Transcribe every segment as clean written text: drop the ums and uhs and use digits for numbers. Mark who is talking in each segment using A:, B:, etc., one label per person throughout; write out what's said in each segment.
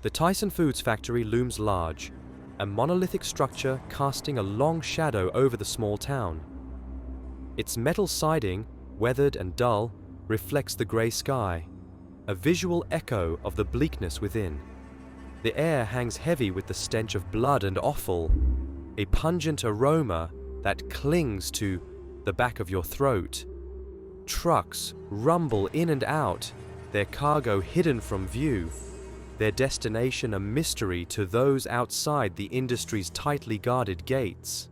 A: The Tyson Foods factory looms large, a monolithic structure casting a long shadow over the small town. Its metal siding, weathered and dull, reflects the grey sky, a visual echo of the bleakness within. The air hangs heavy with the stench of blood and offal, a pungent aroma that clings to the back of your throat. Trucks rumble in and out, their cargo hidden from view, their destination a mystery to those outside the industry's tightly guarded gates.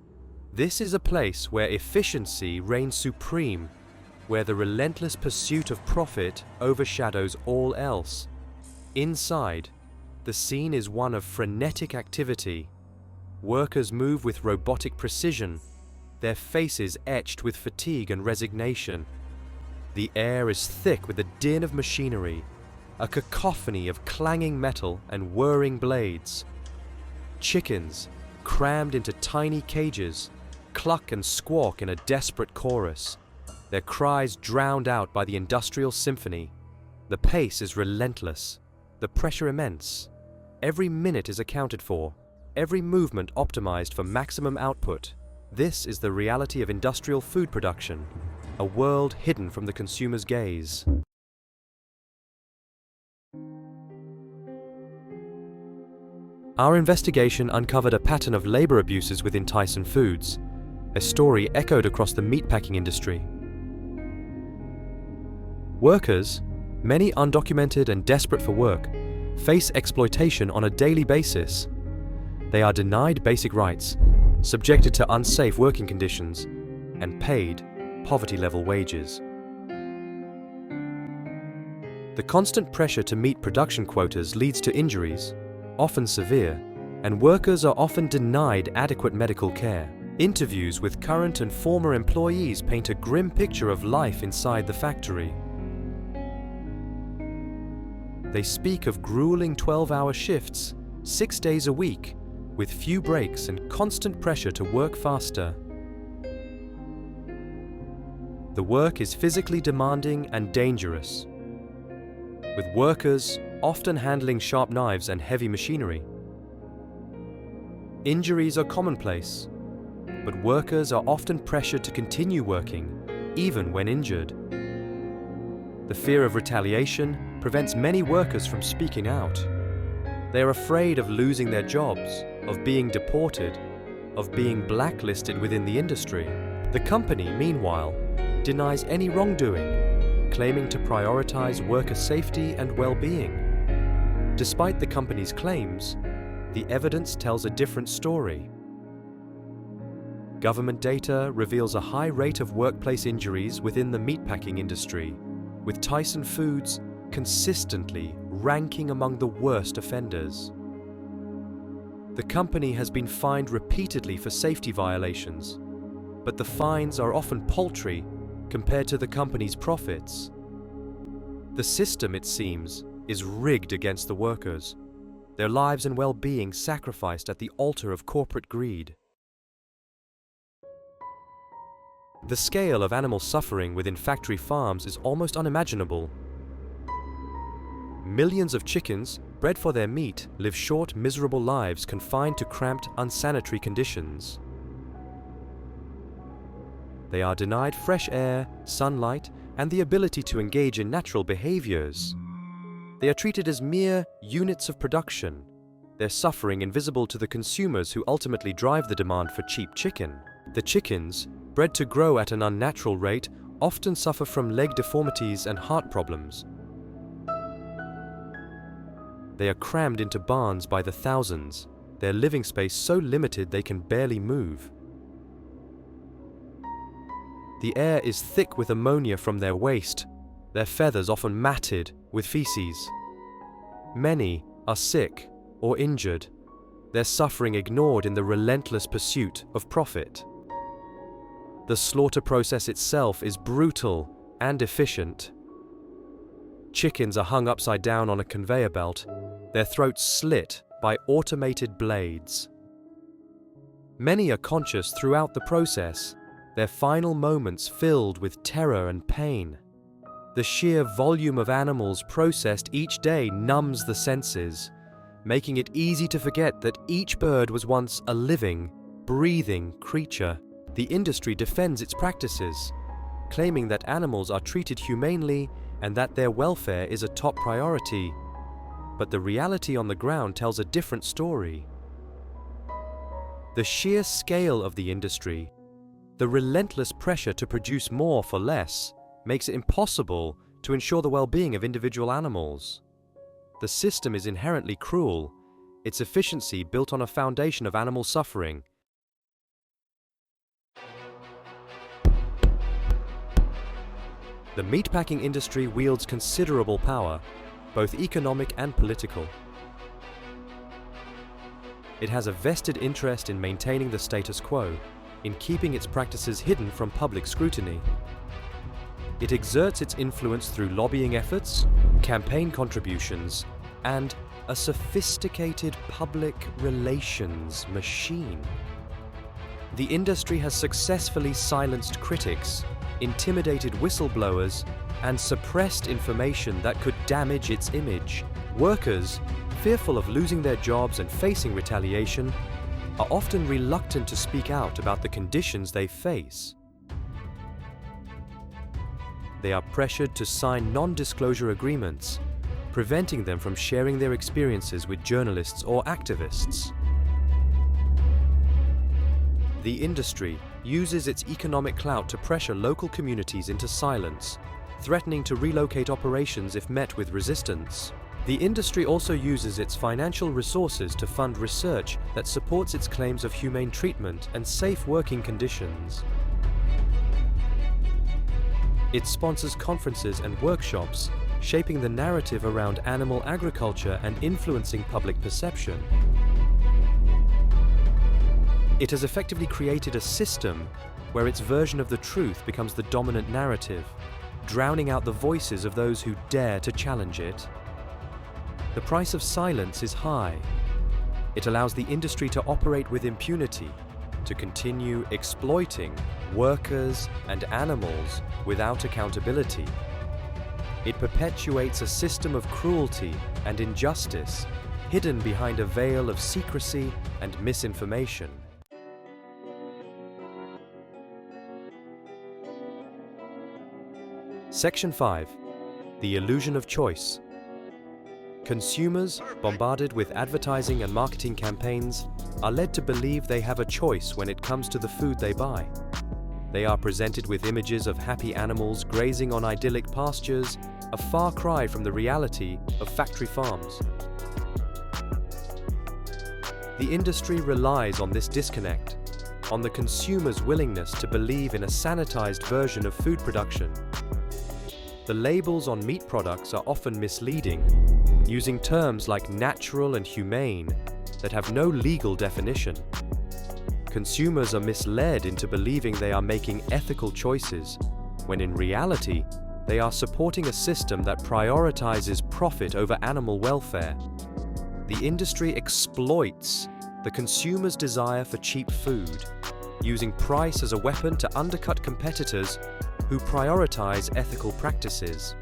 A: This is a place where efficiency reigns supreme, where the relentless pursuit of profit overshadows all else. Inside, the scene is one of frenetic activity. Workers move with robotic precision, their faces etched with fatigue and resignation. The air is thick with the din of machinery, a cacophony of clanging metal and whirring blades. Chickens, crammed into tiny cages, cluck and squawk in a desperate chorus, their cries drowned out by the industrial symphony. The pace is relentless, the pressure immense. Every minute is accounted for, every movement optimized for maximum output. This is the reality of industrial food production, a world hidden from the consumer's gaze. Our investigation uncovered a pattern of labor abuses within Tyson Foods, a story echoed across the meatpacking industry. Workers, many undocumented and desperate for work, face exploitation on a daily basis. They are denied basic rights, subjected to unsafe working conditions, and paid poverty-level wages. The constant pressure to meet production quotas leads to injuries, often severe, and workers are often denied adequate medical care. Interviews with current and former employees paint a grim picture of life inside the factory. They speak of grueling 12-hour shifts, 6 days a week, with few breaks and constant pressure to work faster. The work is physically demanding and dangerous, with workers often handling sharp knives and heavy machinery. Injuries are commonplace, but workers are often pressured to continue working, even when injured. The fear of retaliation prevents many workers from speaking out. They are afraid of losing their jobs, of being deported, of being blacklisted within the industry. The company, meanwhile, denies any wrongdoing, claiming to prioritize worker safety and well-being. Despite the company's claims, the evidence tells a different story. Government data reveals a high rate of workplace injuries within the meatpacking industry, with Tyson Foods consistently ranking among the worst offenders. The company has been fined repeatedly for safety violations, but the fines are often paltry compared to the company's profits. The system, it seems, is rigged against the workers, their lives and well-being sacrificed at the altar of corporate greed. The scale of animal suffering within factory farms is almost unimaginable. Millions of chickens, bred for their meat, live short, miserable lives confined to cramped, unsanitary conditions. They are denied fresh air, sunlight, and the ability to engage in natural behaviors. They are treated as mere units of production, their suffering invisible to the consumers who ultimately drive the demand for cheap chicken. The chickens, bred to grow at an unnatural rate, often suffer from leg deformities and heart problems. They are crammed into barns by the thousands, their living space so limited they can barely move. The air is thick with ammonia from their waste, their feathers often matted with feces. Many are sick or injured, their suffering ignored in the relentless pursuit of profit. The slaughter process itself is brutal and efficient. Chickens are hung upside down on a conveyor belt, their throats slit by automated blades. Many are conscious throughout the process, their final moments filled with terror and pain. The sheer volume of animals processed each day numbs the senses, making it easy to forget that each bird was once a living, breathing creature. The industry defends its practices, claiming that animals are treated humanely and that their welfare is a top priority. But the reality on the ground tells a different story. The sheer scale of the industry, the relentless pressure to produce more for less, makes it impossible to ensure the well-being of individual animals. The system is inherently cruel, its efficiency built on a foundation of animal suffering. The meatpacking industry wields considerable power, both economic and political. It has a vested interest in maintaining the status quo, in keeping its practices hidden from public scrutiny. It exerts its influence through lobbying efforts, campaign contributions, and a sophisticated public relations machine. The industry has successfully silenced critics, intimidated whistleblowers, and suppressed information that could damage its image. Workers, fearful of losing their jobs and facing retaliation, are often reluctant to speak out about the conditions they face. They are pressured to sign non-disclosure agreements, preventing them from sharing their experiences with journalists or activists. The industry uses its economic clout to pressure local communities into silence, threatening to relocate operations if met with resistance. The industry also uses its financial resources to fund research that supports its claims of humane treatment and safe working conditions. It sponsors conferences and workshops, shaping the narrative around animal agriculture and influencing public perception. It has effectively created a system where its version of the truth becomes the dominant narrative, drowning out the voices of those who dare to challenge it. The price of silence is high. It allows the industry to operate with impunity, to continue exploiting workers and animals without accountability. It perpetuates a system of cruelty and injustice, hidden behind a veil of secrecy and misinformation. Section 5. The illusion of choice. Consumers, bombarded with advertising and marketing campaigns, are led to believe they have a choice when it comes to the food they buy. They are presented with images of happy animals grazing on idyllic pastures, a far cry from the reality of factory farms. The industry relies on this disconnect, on the consumer's willingness to believe in a sanitized version of food production. The labels on meat products are often misleading, using terms like natural and humane that have no legal definition. Consumers are misled into believing they are making ethical choices, when in reality, they are supporting a system that prioritizes profit over animal welfare. The industry exploits the consumer's desire for cheap food, using price as a weapon to undercut competitors who prioritize ethical practices.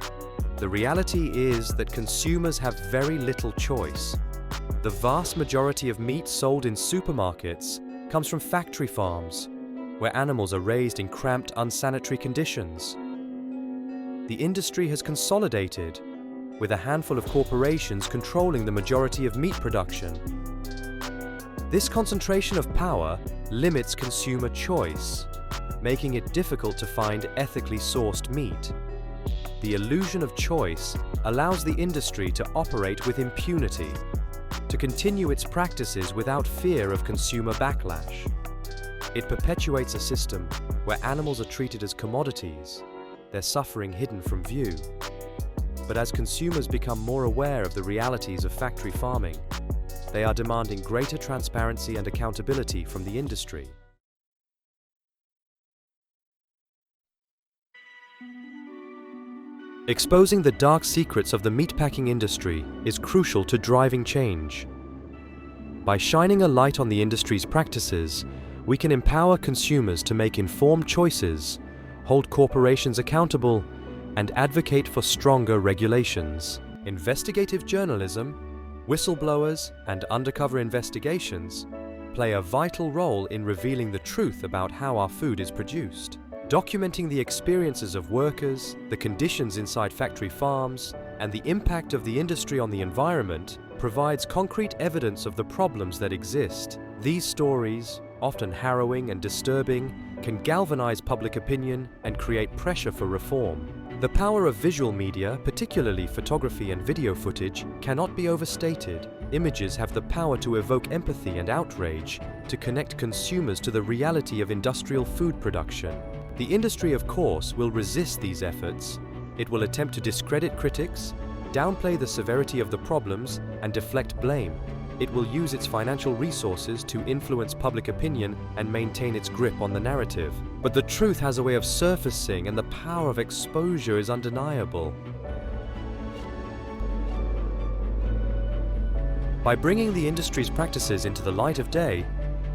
A: The reality is that consumers have very little choice. The vast majority of meat sold in supermarkets comes from factory farms, where animals are raised in cramped, unsanitary conditions. The industry has consolidated, with a handful of corporations controlling the majority of meat production. This concentration of power limits consumer choice, making it difficult to find ethically sourced meat. The illusion of choice allows the industry to operate with impunity, to continue its practices without fear of consumer backlash. It perpetuates a system where animals are treated as commodities, their suffering hidden from view. But as consumers become more aware of the realities of factory farming, they are demanding greater transparency and accountability from the industry. Exposing the dark secrets of the meatpacking industry is crucial to driving change. By shining a light on the industry's practices, we can empower consumers to make informed choices, hold corporations accountable, and advocate for stronger regulations. Investigative journalism, Whistleblowers and undercover investigations play a vital role in revealing the truth about how our food is produced. Documenting the experiences of workers, the conditions inside factory farms, and the impact of the industry on the environment provides concrete evidence of the problems that exist. These stories, often harrowing and disturbing, can galvanize public opinion and create pressure for reform. The power of visual media, particularly photography and video footage, cannot be overstated. Images have the power to evoke empathy and outrage, to connect consumers to the reality of industrial food production. The industry, of course, will resist these efforts. It will attempt to discredit critics, downplay the severity of the problems, and deflect blame. It will use its financial resources to influence public opinion and maintain its grip on the narrative. But the truth has a way of surfacing, and the power of exposure is undeniable. By bringing the industry's practices into the light of day,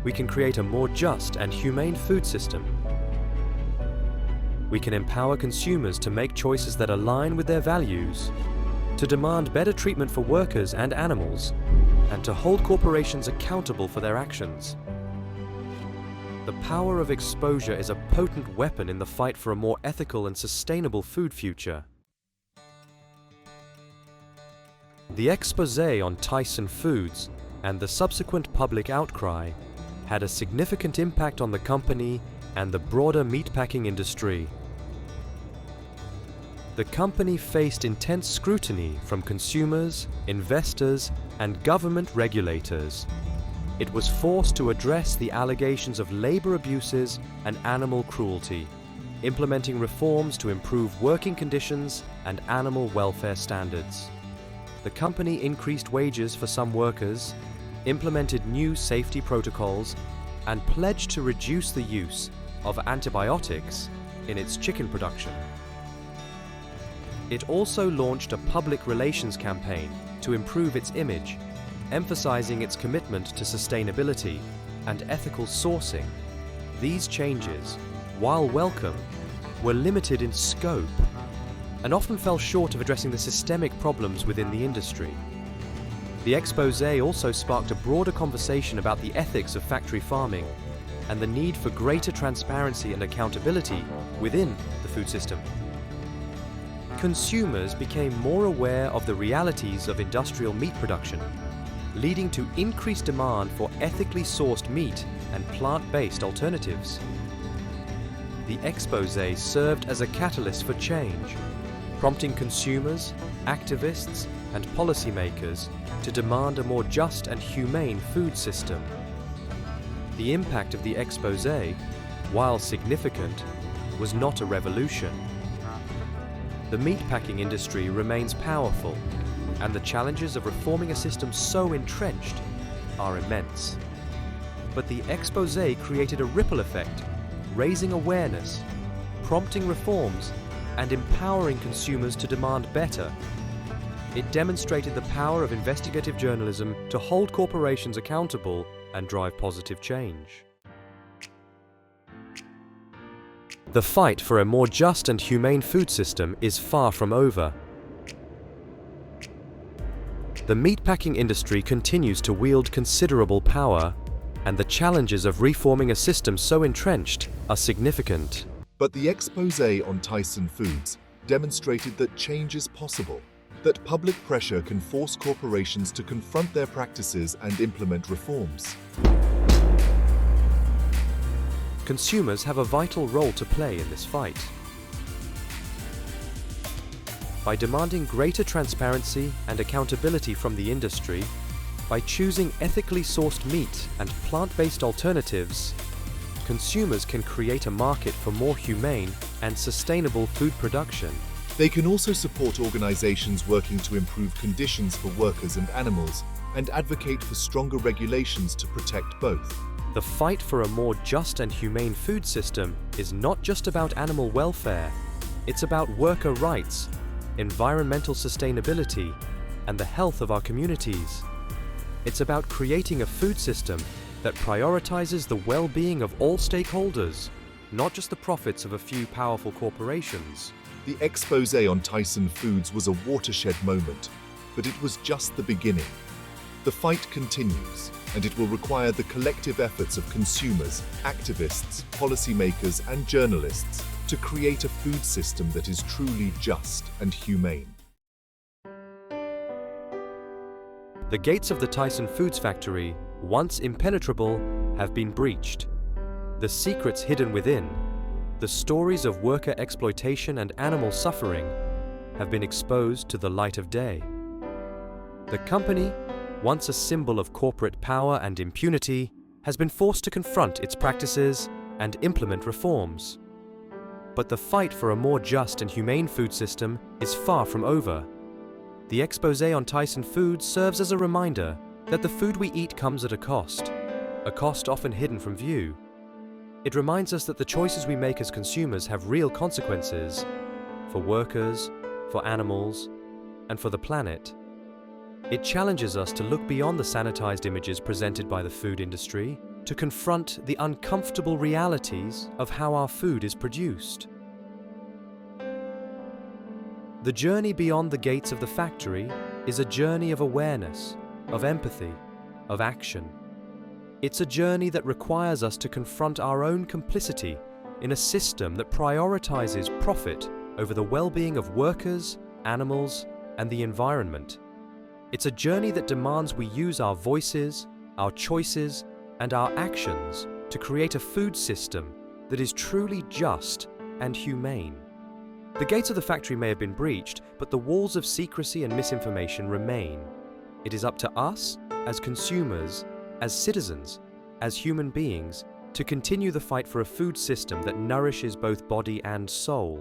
A: we can create a more just and humane food system. We can empower consumers to make choices that align with their values, to demand better treatment for workers and animals, and to hold corporations accountable for their actions. The power of exposure is a potent weapon in the fight for a more ethical and sustainable food future. The exposé on Tyson Foods and the subsequent public outcry had a significant impact on the company and the broader meatpacking industry. The company faced intense scrutiny from consumers, investors, and government regulators. It was forced to address the allegations of labor abuses and animal cruelty, implementing reforms to improve working conditions and animal welfare standards. The company increased wages for some workers, implemented new safety protocols, and pledged to reduce the use of antibiotics in its chicken production. It also launched a public relations campaign to improve its image, emphasizing its commitment to sustainability and ethical sourcing. These changes, while welcome, were limited in scope and often fell short of addressing the systemic problems within the industry. The exposé also sparked a broader conversation about the ethics of factory farming and the need for greater transparency and accountability within the food system. Consumers became more aware of the realities of industrial meat production, leading to increased demand for ethically sourced meat and plant-based alternatives. The exposé served as a catalyst for change, prompting consumers, activists, and policymakers to demand a more just and humane food system. The impact of the exposé, while significant, was not a revolution. The meatpacking industry remains powerful, and the challenges of reforming a system so entrenched are immense. But the exposé created a ripple effect, raising awareness, prompting reforms, and empowering consumers to demand better. It demonstrated the power of investigative journalism to hold corporations accountable and drive positive change. The fight for a more just and humane food system is far from over. The meatpacking industry continues to wield considerable power, and the challenges of reforming a system so entrenched are significant.
B: But the exposé on Tyson Foods demonstrated that change is possible, that public pressure can force corporations to confront their practices and implement reforms.
A: Consumers have a vital role to play in this fight. By demanding greater transparency and accountability from the industry, by choosing ethically sourced meat and plant-based alternatives, consumers can create a market for more humane and sustainable food production.
B: They can also support organizations working to improve conditions for workers and animals and advocate for stronger regulations to protect both.
A: The fight for a more just and humane food system is not just about animal welfare. It's about worker rights, environmental sustainability, and the health of our communities. It's about creating a food system that prioritizes the well-being of all stakeholders, not just the profits of a few powerful corporations.
B: The exposé on Tyson Foods was a watershed moment, but it was just the beginning. The fight continues, and it will require the collective efforts of consumers, activists, policymakers, and journalists to create a food system that is truly just and humane.
A: The gates of the Tyson Foods factory, once impenetrable, have been breached. The secrets hidden within, the stories of worker exploitation and animal suffering, have been exposed to the light of day. The company, once a symbol of corporate power and impunity, has been forced to confront its practices and implement reforms. But the fight for a more just and humane food system is far from over. The exposé on Tyson Foods serves as a reminder that the food we eat comes at a cost often hidden from view. It reminds us that the choices we make as consumers have real consequences for workers, for animals, and for the planet. It challenges us to look beyond the sanitized images presented by the food industry to confront the uncomfortable realities of how our food is produced. The journey beyond the gates of the factory is a journey of awareness, of empathy, of action. It's a journey that requires us to confront our own complicity in a system that prioritizes profit over the well-being of workers, animals, and the environment. It's a journey that demands we use our voices, our choices, and our actions to create a food system that is truly just and humane. The gates of the factory may have been breached, but the walls of secrecy and misinformation remain. It is up to us, as consumers, as citizens, as human beings, to continue the fight for a food system that nourishes both body and soul.